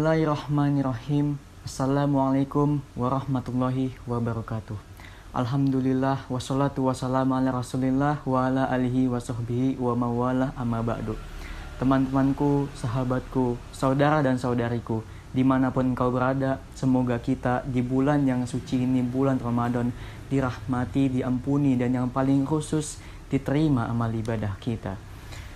Bismillahirrahmanirrahim. Assalamualaikum warahmatullahi wabarakatuh. Alhamdulillah wassalatu wassalamu ala rasulillah wa ala alihi wa sahbihi wa mawalah amma ba'du. Teman-temanku, sahabatku, saudara dan saudariku, dimanapun engkau berada, semoga kita di bulan yang suci ini, bulan Ramadan, dirahmati, diampuni, dan yang paling khusus diterima amal ibadah kita.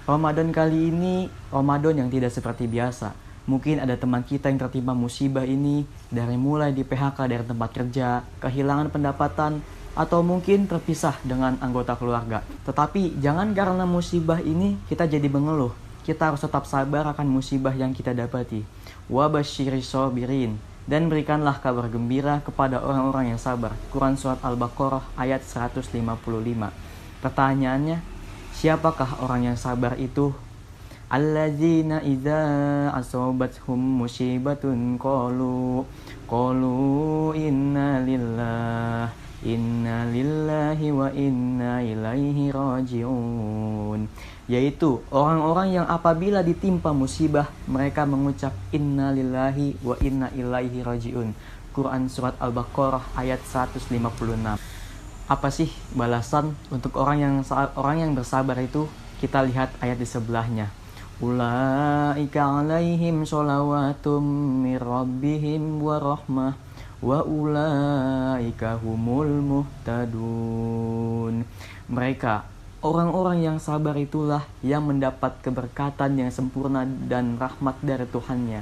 Ramadan kali ini Ramadan yang tidak seperti biasa. Mungkin ada teman kita yang tertimpa musibah ini, dari mulai di PHK dari tempat kerja, kehilangan pendapatan, atau mungkin terpisah dengan anggota keluarga. Tetapi jangan karena musibah ini kita jadi mengeluh. Kita harus tetap sabar akan musibah yang kita dapati. Wa basyiris sabirin, dan berikanlah kabar gembira kepada orang-orang yang sabar. Quran Surat Al-Baqarah ayat 155. Pertanyaannya, siapakah orang yang sabar itu? Alladzina idza asobathum musibatun qalu inna lillahi wa inna ilaihi raji'un. Yaitu orang-orang yang apabila ditimpa musibah mereka mengucap inna lillahi wa inna ilaihi raji'un. Quran Surat Al-Baqarah ayat 156. Apa sih balasan untuk orang yang bersabar itu? Kita lihat ayat di sebelahnya. Ulaika alaihim sholawatum mir rabbihim wa rahmah wa ulaika humul muhtadun. Mereka, orang-orang yang sabar itulah yang mendapat keberkatan yang sempurna dan rahmat dari Tuhannya.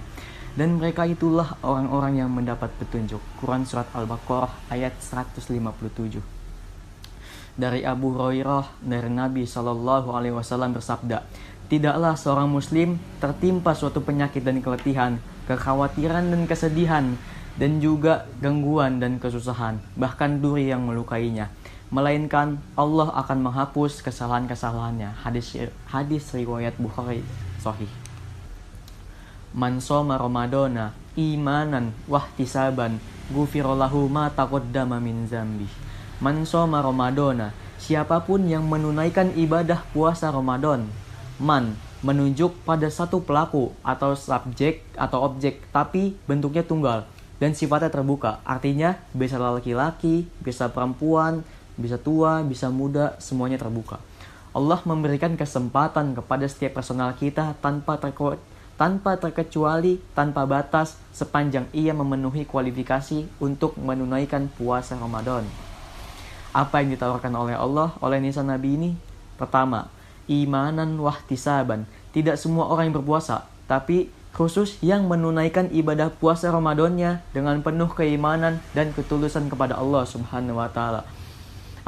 Dan mereka itulah orang-orang yang mendapat petunjuk. Quran Surat Al-Baqarah ayat 157. Dari Abu Hurairah, dari Nabi SAW bersabda, tidaklah seorang muslim tertimpa suatu penyakit dan keletihan, kekhawatiran dan kesedihan, dan juga gangguan dan kesusahan, bahkan duri yang melukainya, melainkan Allah akan menghapus kesalahan-kesalahannya. Hadis riwayat Bukhari sahih. Man shoma Ramadana imanan wahtisaban ghufira lahu ma taqaddama min dzambi. Man shoma Ramadana, siapapun yang menunaikan ibadah puasa Ramadan. Man menunjuk pada satu pelaku atau subjek atau objek, tapi bentuknya tunggal dan sifatnya terbuka. Artinya bisa laki-laki, bisa perempuan, bisa tua, bisa muda, semuanya terbuka. Allah memberikan kesempatan kepada setiap personal kita tanpa terkecuali, tanpa batas, sepanjang ia memenuhi kualifikasi untuk menunaikan puasa Ramadan. Apa yang ditawarkan oleh Allah oleh nisan Nabi ini? Pertama, imanan wahtisaban. Tidak semua orang yang berpuasa, tapi khusus yang menunaikan ibadah puasa Ramadannya dengan penuh keimanan dan ketulusan kepada Allah Subhanahu wa taala.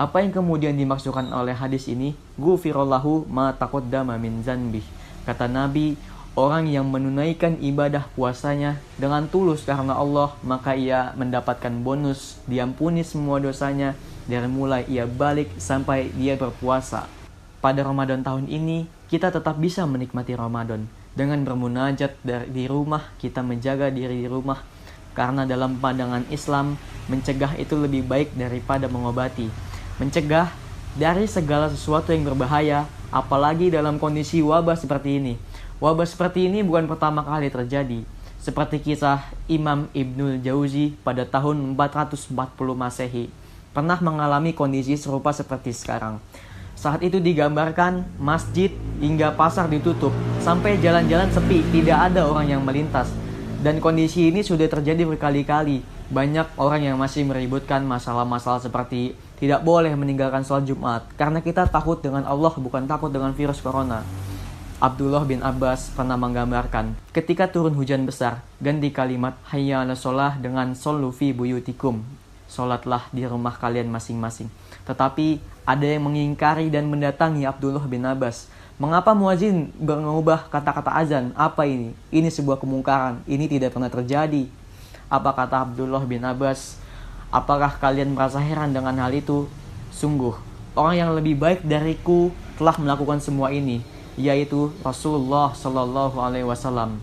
Apa yang kemudian dimaksudkan oleh hadis ini? Ghufirallahu ma taqaddama min dzanbi. Kata Nabi, orang yang menunaikan ibadah puasanya dengan tulus karena Allah, maka ia mendapatkan bonus, diampuni semua dosanya dari mulai ia balik sampai dia berpuasa. Pada Ramadan tahun ini, kita tetap bisa menikmati Ramadan dengan bermunajat di rumah. Kita menjaga diri di rumah, karena dalam pandangan Islam, mencegah itu lebih baik daripada mengobati. Mencegah dari segala sesuatu yang berbahaya, apalagi dalam kondisi wabah seperti ini. Wabah seperti ini bukan pertama kali terjadi. Seperti kisah Imam Ibnul Jauzi pada tahun 440 Masehi, pernah mengalami kondisi serupa seperti sekarang. Saat itu digambarkan masjid hingga pasar ditutup, sampai jalan-jalan sepi, tidak ada orang yang melintas. Dan kondisi ini sudah terjadi berkali-kali. Banyak orang yang masih meributkan masalah-masalah seperti tidak boleh meninggalkan sholat Jumat, karena kita takut dengan Allah, bukan takut dengan virus corona. Abdullah bin Abbas pernah menggambarkan, ketika turun hujan besar, ganti kalimat hayya 'alas shalah dengan shollu fi buyutikum. Sholatlah di rumah kalian masing-masing. Tetapi ada yang mengingkari dan mendatangi Abdullah bin Abbas. Mengapa muazin mengubah kata-kata azan? Apa ini? Ini sebuah kemungkaran. Ini tidak pernah terjadi. Apa kata Abdullah bin Abbas? Apakah kalian merasa heran dengan hal itu? Sungguh, orang yang lebih baik dariku telah melakukan semua ini, yaitu Rasulullah Shallallahu Alaihi Wasallam.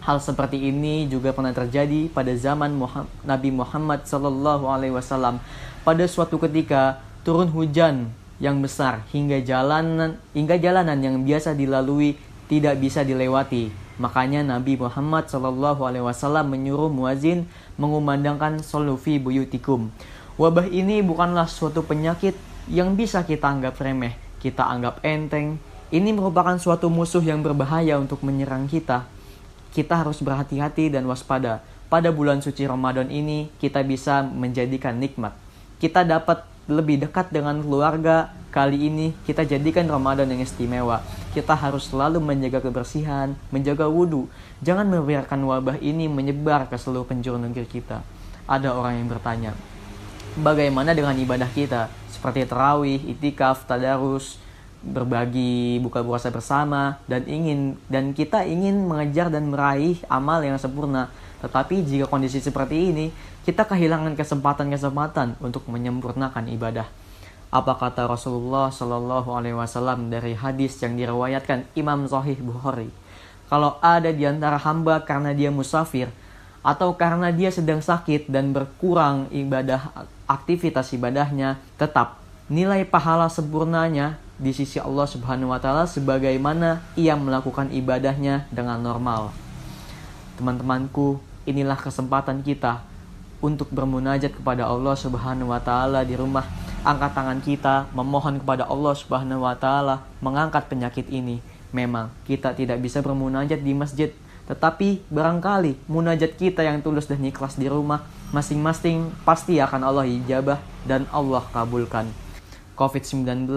Hal seperti ini juga pernah terjadi pada zaman Nabi Muhammad Shallallahu Alaihi Wasallam. Pada suatu ketika turun hujan yang besar hingga jalanan yang biasa dilalui tidak bisa dilewati. Makanya Nabi Muhammad SAW menyuruh muazin mengumandangkan "Shollu fi buyutikum". Wabah ini bukanlah suatu penyakit yang bisa kita anggap remeh, kita anggap enteng. Ini merupakan suatu musuh yang berbahaya untuk menyerang kita. Kita harus berhati-hati dan waspada. Pada bulan suci Ramadan ini, kita bisa menjadikan nikmat. Kita dapat lebih dekat dengan keluarga. Kali ini kita jadikan Ramadan yang istimewa. Kita harus selalu menjaga kebersihan, menjaga wudhu. Jangan membiarkan wabah ini menyebar ke seluruh penjuru negeri kita. Ada orang yang bertanya, bagaimana dengan ibadah kita? Seperti tarawih, itikaf, tadarus, berbagi buka puasa bersama, dan kita ingin mengejar dan meraih amal yang sempurna. Tetapi jika kondisi seperti ini, kita kehilangan kesempatan-kesempatan untuk menyempurnakan ibadah. Apa kata Rasulullah Shallallahu Alaihi Wasallam dari hadis yang diriwayatkan Imam Sahih Bukhari? Kalau ada di antara hamba karena dia musafir atau karena dia sedang sakit dan berkurang aktivitas ibadahnya, tetap nilai pahala sempurnanya di sisi Allah Subhanahu wa taala sebagaimana ia melakukan ibadahnya dengan normal. Teman-temanku, inilah kesempatan kita untuk bermunajat kepada Allah Subhanahu wa taala di rumah. Angkat tangan kita memohon kepada Allah Subhanahu wa taala mengangkat penyakit ini. Memang kita tidak bisa bermunajat di masjid, tetapi barangkali munajat kita yang tulus dan ikhlas di rumah masing-masing pasti akan Allah ijabah dan Allah kabulkan. COVID-19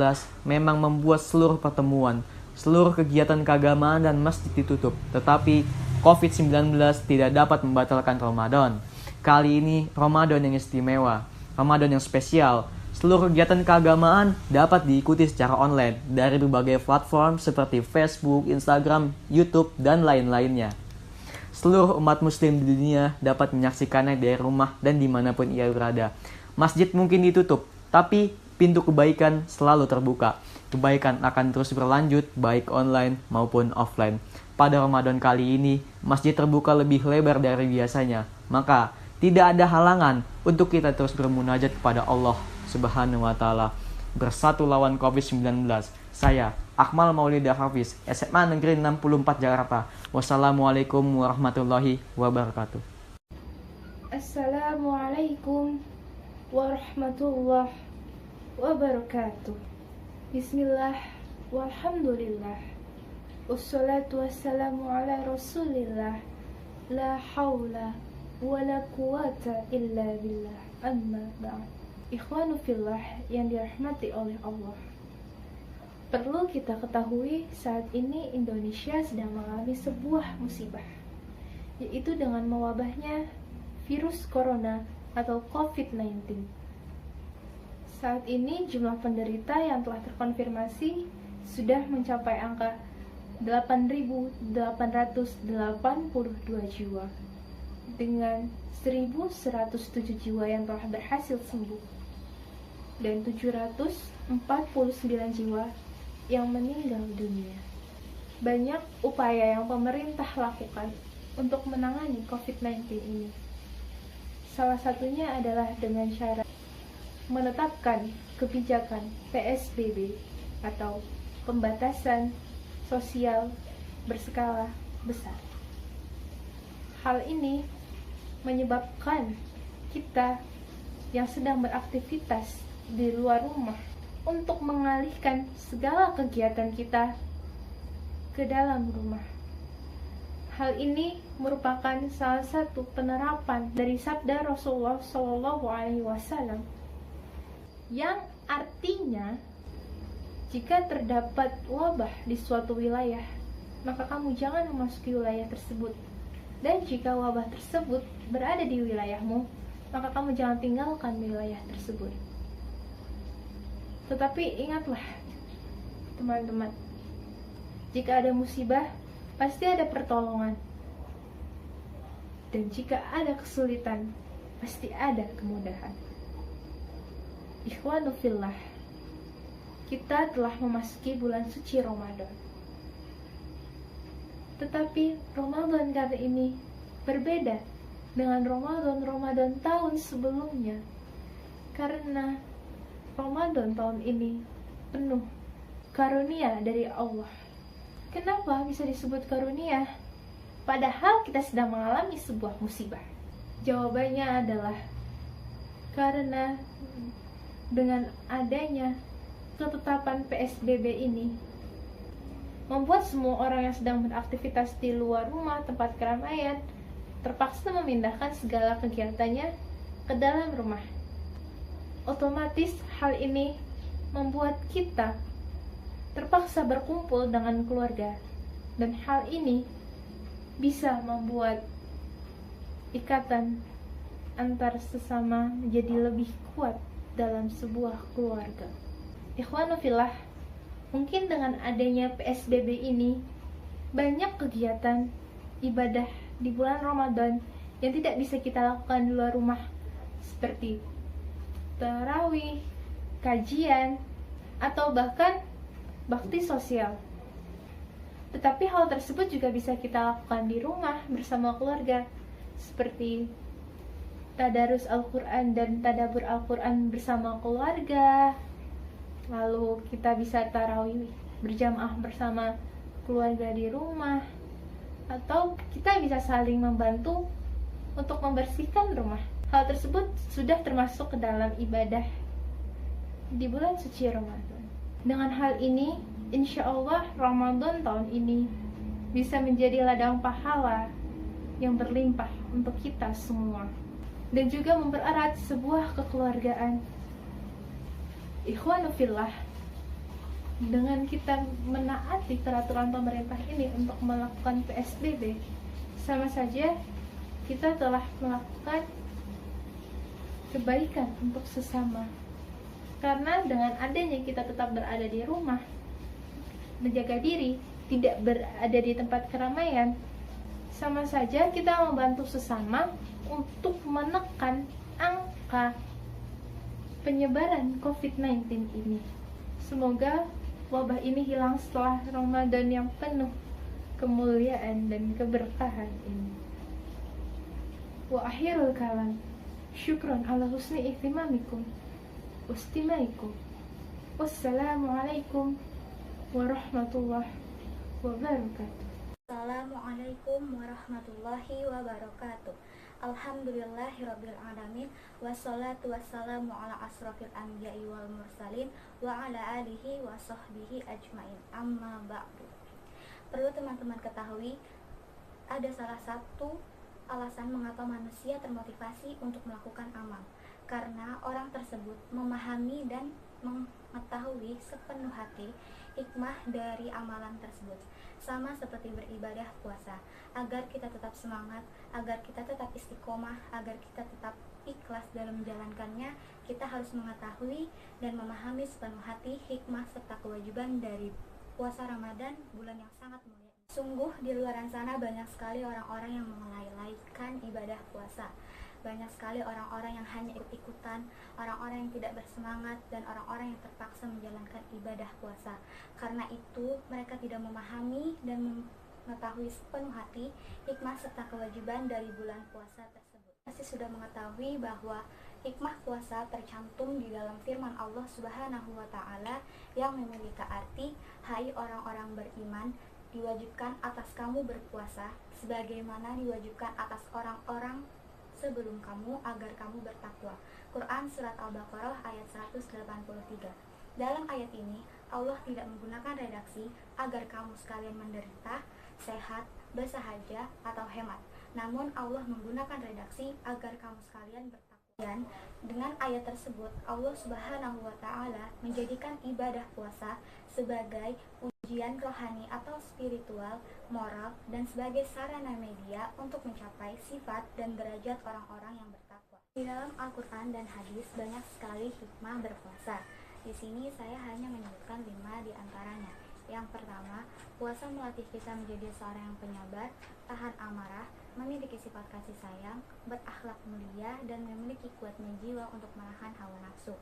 memang membuat seluruh pertemuan, seluruh kegiatan keagamaan dan masjid ditutup. Tetapi COVID-19 tidak dapat membatalkan Ramadan. Kali ini Ramadan yang istimewa, Ramadan yang spesial. Seluruh kegiatan keagamaan dapat diikuti secara online dari berbagai platform seperti Facebook, Instagram, YouTube, dan lain-lainnya. Seluruh umat muslim di dunia dapat menyaksikannya dari rumah dan dimanapun ia berada. Masjid mungkin ditutup, tapi pintu kebaikan selalu terbuka. Kebaikan akan terus berlanjut baik online maupun offline. Pada Ramadan kali ini, masjid terbuka lebih lebar dari biasanya. Maka, tidak ada halangan untuk kita terus bermunajat kepada Allah Subhanahu wa taala. Bersatu lawan COVID-19. Saya, Akmal Maulida Hafiz, SMA Negeri 64 Jakarta. Wassalamualaikum warahmatullahi wabarakatuh. Assalamualaikum warahmatullahi wabarakatuh. Bismillah, walhamdulillah, wassalatu wassalamu ala rasulillah, la hawla wa la quwata illa billah, amma ba'd. Ikhwanu fillah yang dirahmati oleh Allah, perlu kita ketahui saat ini Indonesia sedang mengalami sebuah musibah, yaitu dengan mewabahnya virus corona atau COVID-19. Saat ini jumlah penderita yang telah terkonfirmasi sudah mencapai angka 8.882 jiwa, dengan 1.107 jiwa yang telah berhasil sembuh dan 749 jiwa yang meninggal dunia. Banyak upaya yang pemerintah lakukan untuk menangani COVID-19 ini. Salah satunya adalah dengan cara menetapkan kebijakan PSBB atau pembatasan sosial berskala besar. Hal ini menyebabkan kita yang sedang beraktivitas di luar rumah untuk mengalihkan segala kegiatan kita ke dalam rumah. Hal ini merupakan salah satu penerapan dari sabda Rasulullah SAW, yang artinya jika terdapat wabah di suatu wilayah, maka kamu jangan memasuki wilayah tersebut. Dan jika wabah tersebut berada di wilayahmu, maka kamu jangan tinggalkan wilayah tersebut. Tetapi ingatlah, teman-teman, jika ada musibah, pasti ada pertolongan. Dan jika ada kesulitan, pasti ada kemudahan. Ikhwanu fillah, kita telah memasuki bulan suci Ramadan. Tetapi Ramadan kali ini berbeda dengan Ramadan tahun sebelumnya, karena Ramadan tahun ini penuh karunia dari Allah. Kenapa bisa disebut karunia? padahal kita sedang mengalami sebuah musibah? Jawabannya adalah karena dengan adanya ketetapan PSBB ini membuat semua orang yang sedang beraktivitas di luar rumah, tempat keramaian, terpaksa memindahkan segala kegiatannya ke dalam rumah. Otomatis hal ini membuat kita terpaksa berkumpul dengan keluarga, dan hal ini bisa membuat ikatan antar sesama menjadi lebih kuat dalam sebuah keluarga. Ikhwanu fillah, mungkin dengan adanya PSBB ini banyak kegiatan ibadah di bulan Ramadan yang tidak bisa kita lakukan di luar rumah, seperti tarawih, kajian, atau bahkan bakti sosial. Tetapi hal tersebut juga bisa kita lakukan di rumah bersama keluarga, seperti tadarus Al-Quran dan tadabbur Al-Quran bersama keluarga. Lalu kita bisa tarawih berjamaah bersama keluarga di rumah, atau kita bisa saling membantu untuk membersihkan rumah. Hal tersebut sudah termasuk ke dalam ibadah di bulan suci Ramadan. Dengan hal ini, insya Allah Ramadan tahun ini bisa menjadi ladang pahala yang berlimpah untuk kita semua, dan juga mempererat sebuah kekeluargaan. Ikhwanu fillah, dengan kita menaati peraturan pemerintah ini untuk melakukan PSBB, sama saja kita telah melakukan kebaikan untuk sesama. Karena dengan adanya kita tetap berada di rumah, menjaga diri, tidak berada di tempat keramaian, sama saja kita membantu sesama untuk menekan angka penyebaran COVID-19 ini. Semoga wabah ini hilang setelah Ramadan yang penuh kemuliaan dan keberkahan ini. Wa akhirul kalam, syukran ala husni ihtimamikum wastimaikum. Wassalamualaikum warahmatullahi wabarakatuh. Assalamualaikum warahmatullahi wabarakatuh. Alhamdulillahirabbil alamin, wassalatu wassalamu ala asrofil anbiya'i wal mursalin wa ala alihi wa sahbihi ajmain. Amma ba'du. Perlu teman-teman ketahui, ada salah satu alasan mengapa manusia termotivasi untuk melakukan amal, karena orang tersebut memahami dan mengetahui sepenuh hati hikmah dari amalan tersebut. Sama seperti beribadah puasa, agar kita tetap semangat, agar kita tetap istiqomah, agar kita tetap ikhlas dalam menjalankannya, kita harus mengetahui dan memahami sepenuh hati hikmah serta kewajiban dari puasa Ramadan, bulan yang sangat mulia. Sungguh di luar sana banyak sekali orang-orang yang mengelai-elaikan ibadah puasa. Banyak sekali orang-orang yang hanya ikut-ikutan, orang-orang yang tidak bersemangat, dan orang-orang yang terpaksa menjalankan ibadah puasa. Karena itu mereka tidak memahami dan mengetahui sepenuh hati hikmah serta kewajiban dari bulan puasa tersebut. Pasti sudah mengetahui bahwa hikmah puasa tercantum di dalam firman Allah Subhanahu wa Ta'ala yang memiliki arti, hai orang-orang beriman, diwajibkan atas kamu berpuasa sebagaimana diwajibkan atas orang-orang sebelum kamu agar kamu bertakwa. Quran Surat Al-Baqarah ayat 183. Dalam ayat ini, Allah tidak menggunakan redaksi agar kamu sekalian menderita, sehat, bersahaja, atau hemat. Namun Allah menggunakan redaksi agar kamu sekalian bertakwa. Dan dengan ayat tersebut, Allah Subhanahu wa Ta'ala menjadikan ibadah puasa sebagai ujian rohani atau spiritual, moral, dan sebagai sarana media untuk mencapai sifat dan derajat orang-orang yang bertakwa. Di dalam Al-Quran dan hadis banyak sekali hikmah berpuasa. Di sini saya hanya menyebutkan 5 di antaranya. Yang pertama, puasa melatih kita menjadi seorang yang penyabar, tahan amarah, memiliki sifat kasih sayang, berakhlak mulia, dan memiliki kuatnya jiwa untuk menahan hawa nafsu.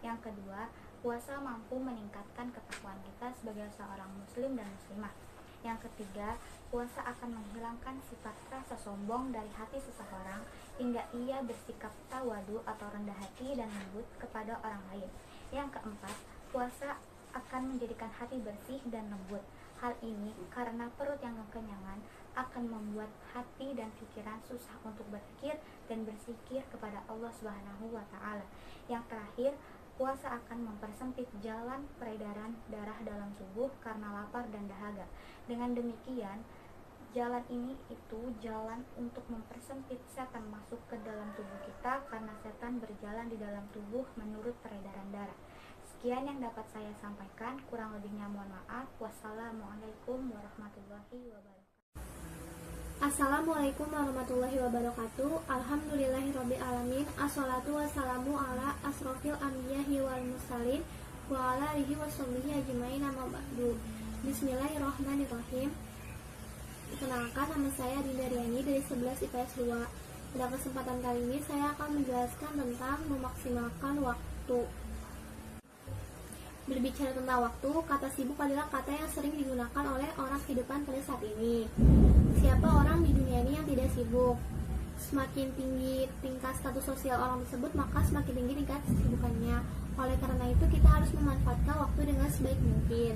Yang kedua, puasa mampu meningkatkan ketakwaan kita sebagai seorang muslim dan muslimah. Yang ketiga, puasa akan menghilangkan sifat rasa sombong dari hati seseorang hingga ia bersikap tawadu atau rendah hati dan lembut kepada orang lain. Yang keempat, puasa akan menjadikan hati bersih dan lembut. Hal ini karena perut yang kekenyangan akan membuat hati dan pikiran susah untuk berpikir dan berzikir kepada Allah Subhanahu wa Ta'ala. Yang terakhir, puasa akan mempersempit jalan peredaran darah dalam tubuh karena lapar dan dahaga. Dengan demikian, jalan ini itu jalan untuk mempersempit setan masuk ke dalam tubuh kita karena setan berjalan di dalam tubuh menurut peredaran darah. Sekian yang dapat saya sampaikan, kurang lebihnya mohon maaf. Wassalamualaikum warahmatullahi wabarakatuh. Assalamualaikum warahmatullahi wabarakatuh. Alhamdulillahirabbil alamin. Assalatu wassalamu ala asrofil anbiya'i wal mursalin wa ala alihi washabihi ajmain, amma ba'du. Bismillahirrahmanirrahim. Perkenalkan, nama saya Dinda Riani dari 11 IPS 2. Pada kesempatan kali ini saya akan menjelaskan tentang memaksimalkan waktu. Berbicara tentang waktu, kata sibuk adalah kata yang sering digunakan oleh orang kehidupan pada saat ini. Siapa orang di dunia ini yang tidak sibuk? Semakin tinggi tingkat status sosial orang tersebut, maka semakin tinggi tingkat kesibukannya. Oleh karena itu, kita harus memanfaatkan waktu dengan sebaik mungkin.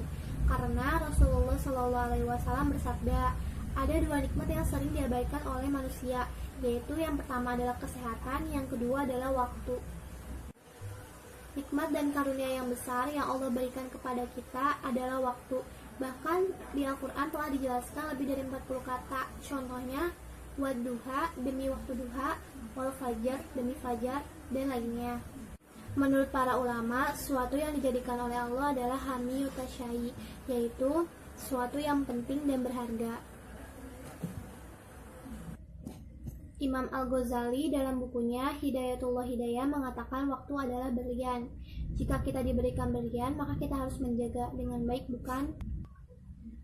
Karena Rasulullah SAW bersabda, ada dua nikmat yang sering diabaikan oleh manusia, yaitu yang pertama adalah kesehatan, yang kedua adalah waktu. Nikmat dan karunia yang besar yang Allah berikan kepada kita adalah waktu. Bahkan di Al-Quran telah dijelaskan lebih dari 40 kata. Contohnya, wadduha demi waktu duha, wal fajar demi fajar, dan lainnya. Menurut para ulama, suatu yang dijadikan oleh Allah adalah hani utasyai, yaitu suatu yang penting dan berharga. Imam Al-Ghazali dalam bukunya Hidayatullah Hidayah mengatakan waktu adalah berlian. Jika kita diberikan berlian, maka kita harus menjaga dengan baik, bukan?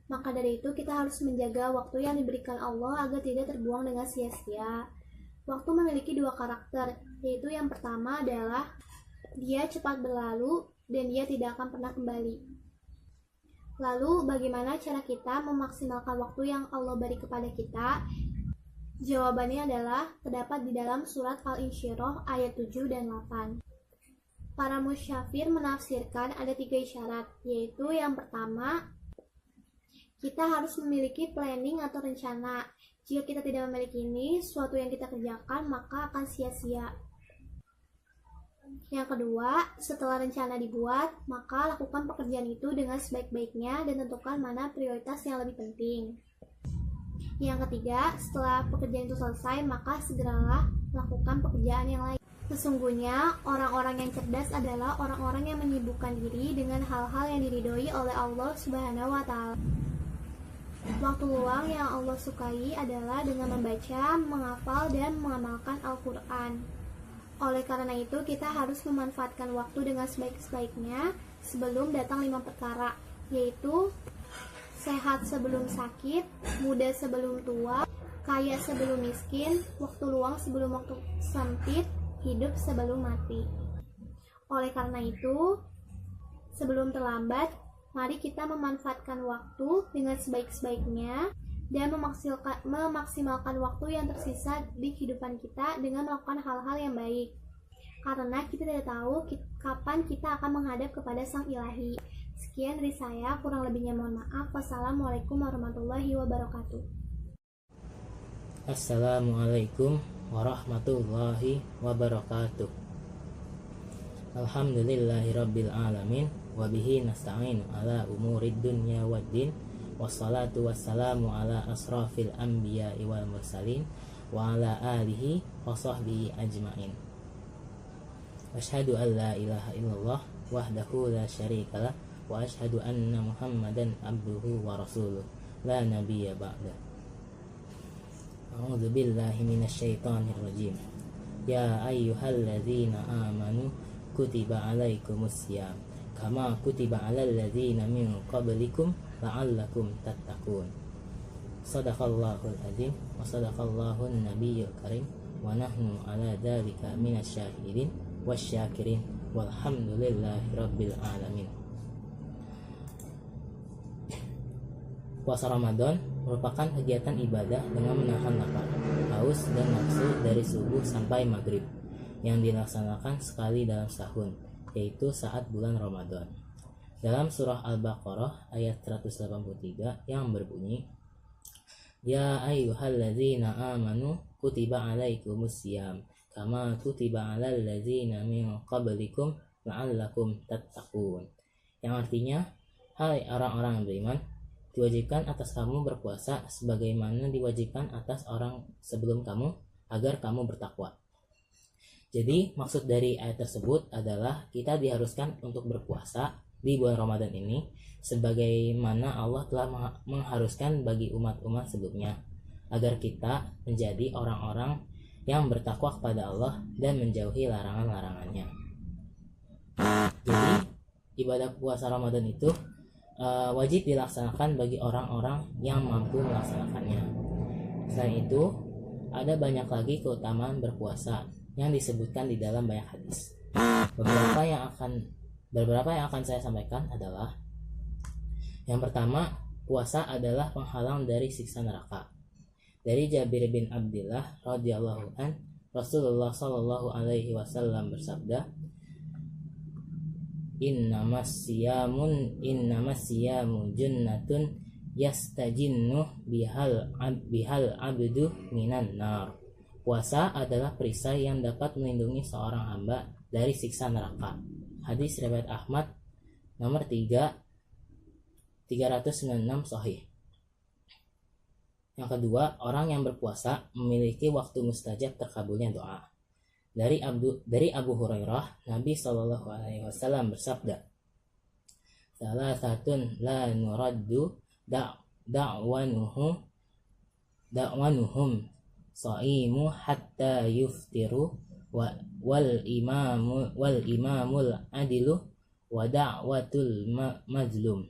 Maka dari itu kita harus menjaga waktu yang diberikan Allah agar tidak terbuang dengan sia-sia. Waktu memiliki dua karakter, yaitu yang pertama adalah dia cepat berlalu dan dia tidak akan pernah kembali. Lalu bagaimana cara kita memaksimalkan waktu yang Allah beri kepada kita? Jawabannya adalah terdapat di dalam surat Al-Insyirah ayat 7 dan 8. Para musyafir menafsirkan ada 3 isyarat, yaitu yang pertama, kita harus memiliki planning atau rencana. Jika kita tidak memiliki ini, suatu yang kita kerjakan maka akan sia-sia. Yang kedua, setelah rencana dibuat, maka lakukan pekerjaan itu dengan sebaik-baiknya dan tentukan mana prioritas yang lebih penting. Yang ketiga, setelah pekerjaan itu selesai, maka segeralah lakukan pekerjaan yang lain. Sesungguhnya, orang-orang yang cerdas adalah orang-orang yang menyibukkan diri dengan hal-hal yang diridhoi oleh Allah Subhanahu wa Ta'ala. Waktu luang yang Allah sukai adalah dengan membaca, menghafal, dan mengamalkan Al-Quran. Oleh karena itu, kita harus memanfaatkan waktu dengan sebaik-baiknya sebelum datang 5 perkara, yaitu sehat sebelum sakit, muda sebelum tua, kaya sebelum miskin, waktu luang sebelum waktu sempit, hidup sebelum mati. Oleh karena itu, sebelum terlambat, mari kita memanfaatkan waktu dengan sebaik-baiknya dan memaksimalkan waktu yang tersisa di kehidupan kita dengan melakukan hal-hal yang baik. Karena kita tidak tahu kapan kita akan menghadap kepada Sang Ilahi. Sekian dari saya, kurang lebihnya mohon maaf. Wassalamualaikum warahmatullahi wabarakatuh. Assalamualaikum warahmatullahi wabarakatuh. Alhamdulillahirabbil alamin wa bihi nasta'inu ala umurid dunya waddin. Wassalatu wassalamu ala asrafil anbiya'i wal mursalin wa ala alihi wa sahbihi ajmain. Asyhadu an la ilaha illallah wahdahu la syarikalah wa asyhadu anna Muhammadan abduhu wa rasuluh la nabiyya ba'da. A'udzu billahi minasyaitonir rajim. Ya ayyuhalladzina amanu kutiba alaikumussyam kama kutiba alal ladzina min qablikum la'allakum tattaqun. Shadaqallahul azim wa shadaqallahun nabiyyul karim wa nahnu ala dzalika minasyahidin wasyakirin walhamdulillahi rabbil alamin. Puasa Ramadan merupakan kegiatan ibadah dengan menahan lapar, haus, dan nafsu dari subuh sampai maghrib yang dilaksanakan sekali dalam setahun, yaitu saat bulan Ramadan. Dalam surah Al-Baqarah ayat 183 yang berbunyi, Ya ayyuhalladzina amanu kutiba alaikumus syiyam kama kutiba alal ladzina min qablikum la'allakum tattaqun. Yang artinya, hai orang-orang yang beriman, diwajibkan atas kamu berpuasa sebagaimana diwajibkan atas orang sebelum kamu agar kamu bertakwa. Jadi maksud dari ayat tersebut adalah kita diharuskan untuk berpuasa di bulan Ramadan ini sebagaimana Allah telah mengharuskan bagi umat-umat sebelumnya, agar kita menjadi orang-orang yang bertakwa kepada Allah dan menjauhi larangan-larangannya. Jadi ibadah puasa Ramadan itu wajib dilaksanakan bagi orang-orang yang mampu melaksanakannya. Selain itu, ada banyak lagi keutamaan berpuasa yang disebutkan di dalam banyak hadis. Beberapa yang akan saya sampaikan adalah: yang pertama, puasa adalah penghalang dari siksa neraka. Dari Jabir bin Abdullah radhiyallahu an, Rasulullah shallallahu alaihi wasallam bersabda, Innamas siyamu junnatun yastajinnu bihal abdu minan nar. Puasa adalah perisai yang dapat melindungi seorang hamba dari siksa neraka. Hadis riwayat Ahmad nomor 396 sahih. Yang kedua, orang yang berpuasa memiliki waktu mustajab terkabulnya doa. Dari Abu Hurairah, Nabi Shallallahu Alaihi Wasallam bersabda, salah satun la nuraddu da'wanuhum shaimu hatta yuftiru wal imamul adilu wa da'watul mazlum.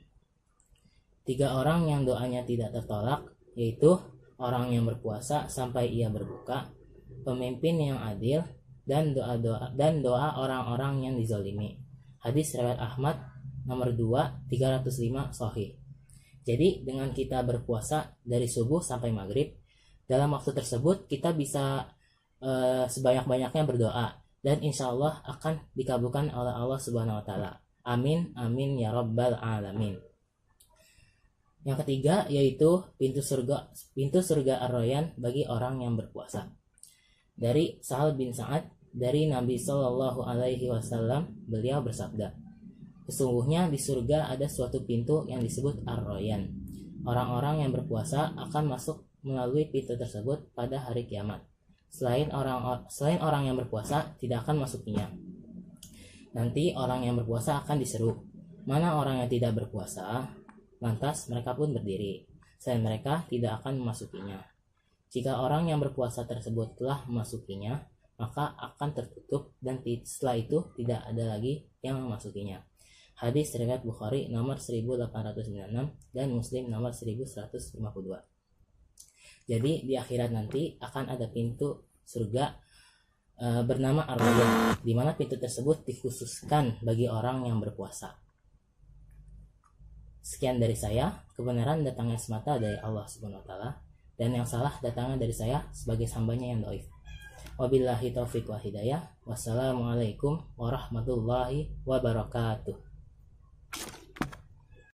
3 orang yang doanya tidak tertolak, yaitu orang yang berpuasa sampai ia berbuka, pemimpin yang adil, dan doa orang-orang yang dizalimi. Hadis riwayat Ahmad nomor 305 sahih. Jadi dengan kita berpuasa dari subuh sampai maghrib, dalam waktu tersebut kita bisa sebanyak-banyaknya berdoa, dan insya Allah akan dikabulkan oleh Allah Subhanahu Wa Taala. Amin amin ya rabbal alamin. Yang ketiga yaitu pintu surga Ar-Rayyan bagi orang yang berpuasa. Dari Sahal bin Sa'ad, dari Nabi Shallallahu Alaihi Wasallam, beliau bersabda, sesungguhnya di surga ada suatu pintu yang disebut Ar-Rayyan. Orang-orang yang berpuasa akan masuk melalui pintu tersebut pada hari kiamat. Selain orang yang berpuasa tidak akan masukinya. Nanti orang yang berpuasa akan diseru, mana orang yang tidak berpuasa? Lantas mereka pun berdiri. Selain mereka tidak akan memasukinya. Jika orang yang berpuasa tersebut telah memasukinya, maka akan tertutup dan setelah itu tidak ada lagi yang memasukinya. Hadis riwayat Bukhari nomor 1896 dan Muslim nomor 1152. Jadi di akhirat nanti akan ada pintu surga bernama Ar-Rayyan, di mana pintu tersebut dikhususkan bagi orang yang berpuasa. Sekian dari saya, kebenaran datangnya semata dari Allah Subhanahu Wa Taala, dan yang salah datangnya dari saya sebagai hambanya yang dhaif. Wabillahi taufiq wa hidayah. Wassalamualaikum warahmatullahi wabarakatuh.